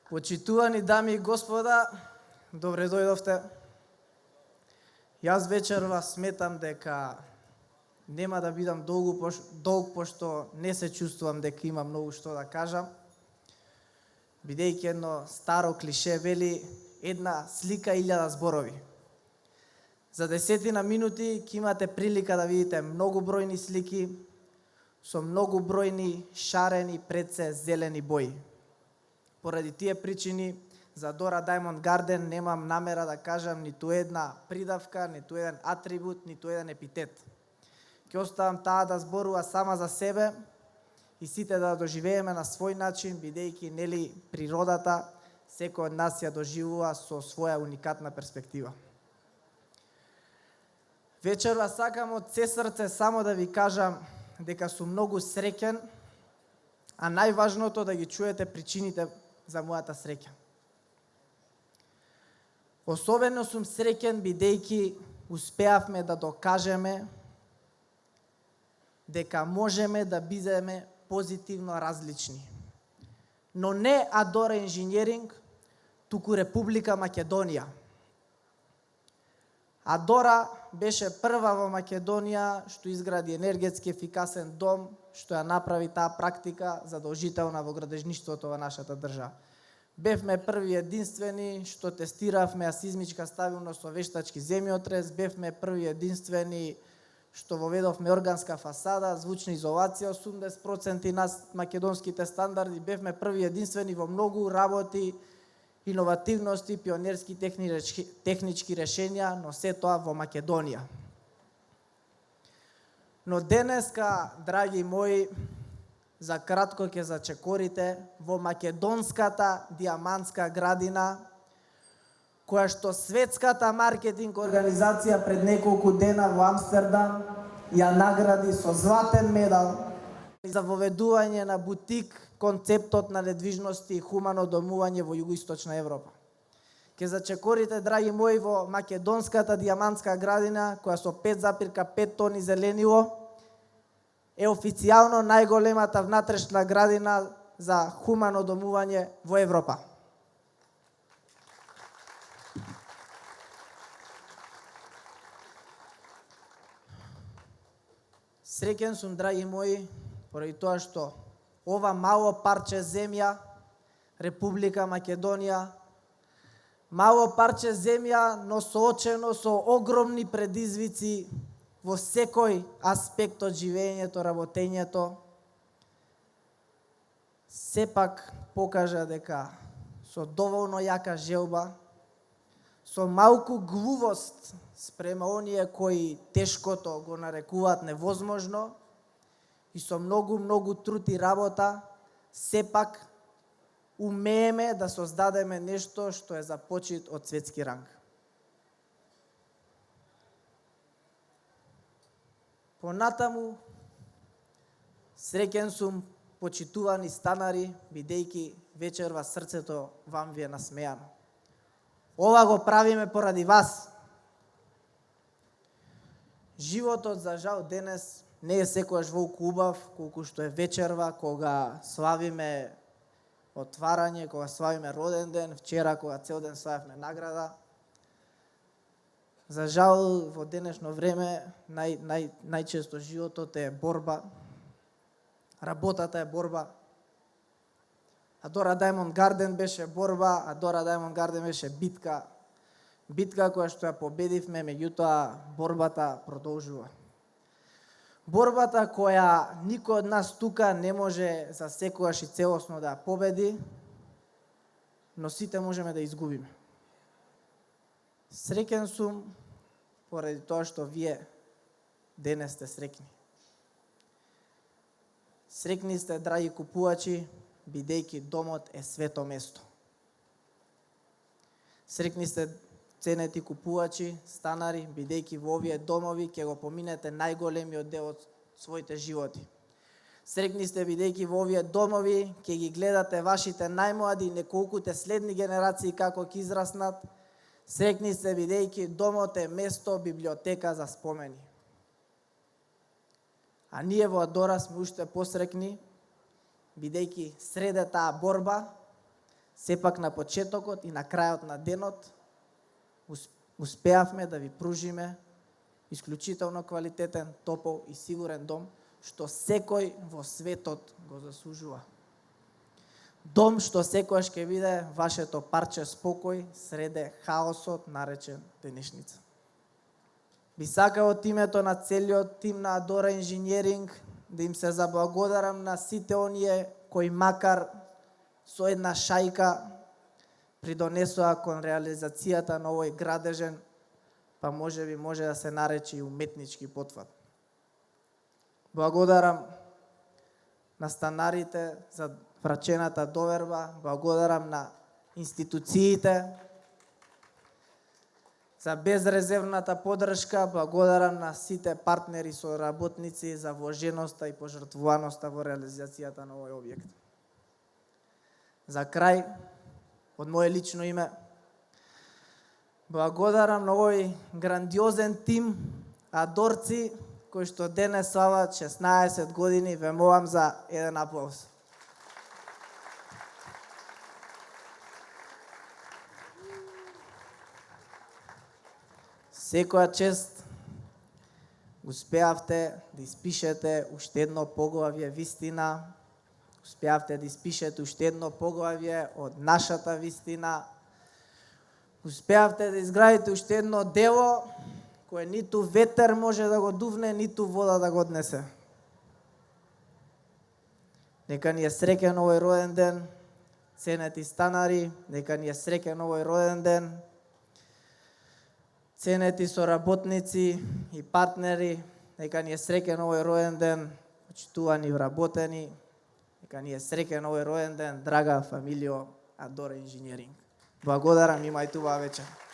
Почитувани дами и господа, добре дојдовте. Јас вечерва сметам дека нема да бидам долг, пошто не се чувствувам дека има многу што да кажам. Бидејќи едно старо клише вели една слика 1000 зборови. За 10 минути ќе имате прилика да видите многу бројни слики со многу бројни шарени пред се зелени бои. Поради тие причини, за Дора Даймонд Гарден немам намера да кажам ниту една придавка, ниту еден атрибут, ниту еден епитет. Ќе оставам таа да зборува сама за себе и сите да доживееме на свој начин, бидејќи нели природата секој од нас ја доживува со своја уникатна перспектива. Вечерва сакам од се срце само да ви кажам дека сум многу среќен, а најважното да ги чуете причините за мојата среќа. Особено сум среќен бидејќи успеавме да докажеме дека можеме да бидеме позитивно различни. Но не Адора Инженеринг, туку Република Македонија. Адора беше прва во Македонија што изгради енергетски ефикасен дом, што ја направи таа практика задолжителна во градежништвото во нашата држава. Бевме први единствени што тестиравме асизмичка стабилност со вештачки земјотрес, бевме први единствени што воведовме органска фасада, звучна изолација 80% на македонските стандарди, бевме први единствени во многу работи, иновативности, пионерски технички решенја, но се тоа во Македонија. Но денеска, драги мои, за кратко ќе зачекорите во македонската дијамантска градина, која што светската маркетинг организација пред неколку дена во Амстердам ја награди со златен медал за воведување на бутик концептот на недвижности и хумано домување во југоисточна Европа. Ке зачекорите, драги мои, во македонската дијамантска градина, која со 5,5 тони зеленило е официјално најголемата внатрешна градина за хумано домување во Европа. Среќен сум, драги мои, поради тоа што ова мало парче земја, Република Македонија, мало парче земја, но соочено со огромни предизвици во секој аспект од живењето, работењето, сепак покажа дека со доволно јака желба, со малку глувост спрема оние кои тешкото го нарекуваат невозможно и со многу труд и работа, сепак умееме да создадеме нешто што е за почит од светски ранг. Понатаму, среќен сум, почитувани станари, бидејќи вечерва срцето вам ви е насмејано. Ова го правиме поради вас. Животот, за жал, денес не е секојаш волку убав, колку што е вечерва, кога славиме отварање, кога славиме роден ден, вчера кога цел ден славивме награда. За жал, во денешно време, најчесто животот е борба, работата е борба. Адора Даймонд Гарден беше борба, Адора Даймонд Гарден беше битка. Битка која што ја победивме, меѓутоа борбата продолжува. Борбата која никој од нас тука не може за секогаш и целосно да ја победи, но сите можеме да изгубиме. Среќен сум поради тоа што вие денес сте среќни. Среќни сте, драги купувачи, бидејќи домот е свето место. Среќни сте, ценети купувачи, станари, бидејќи во овие домови ќе го поминете најголемиот дел од своите животи. Среќни сте бидејќи во овие домови ќе ги гледате вашите најмлади и неколкуте следни генерации како ќе израснат. Среќни сте бидејќи домот е место, библиотека за спомени. А ние во Адора сме уште посреќни, бидејќи среде таа борба сепак на почетокот и на крајот на денот успеавме да ви пружиме исклучително квалитетен, топол и сигурен дом, што секој во светот го заслужува. Дом што секојаш ќе биде вашето парче спокој среде хаосот наречен денешница. Би сакал од името на целиот тим на Адора Инжинеринг да им се заблагодарам на сите оние кои макар со една шајка придонесоа кон реализацијата на овој градежен, па може да се наречи и уметнички потват. Благодарам на станарите за врачената доверба, благодарам на институциите за безрезервната поддршка, благодарам на сите партнери со работници за вложеноста и пожртвуваноста во реализацијата на овој објект. За крај, од моje лично име, благодарам на овој грандиозен тим адорци кои што денес слават 16 години, ве молам за еден аплауз. Секоја чест успеавте да испишете уште едно поглавје вистина, успеавте да испишете уште едно поглавје од нашата вистина, успеавте да изградите уште едно дело кое ниту ветер може да го дувне, ниту вода да го однесе. Нека ни е среќен овој роден ден, ценети станари, нека ни е среќен овој роден ден, ценети соработници и партнери, нека ни е среќен овој роден ден, почитувани вработени, нека ни е среќен овој роден ден, драга фамилио Адора Инжинеринг. Благодарам, имајте убава вечер.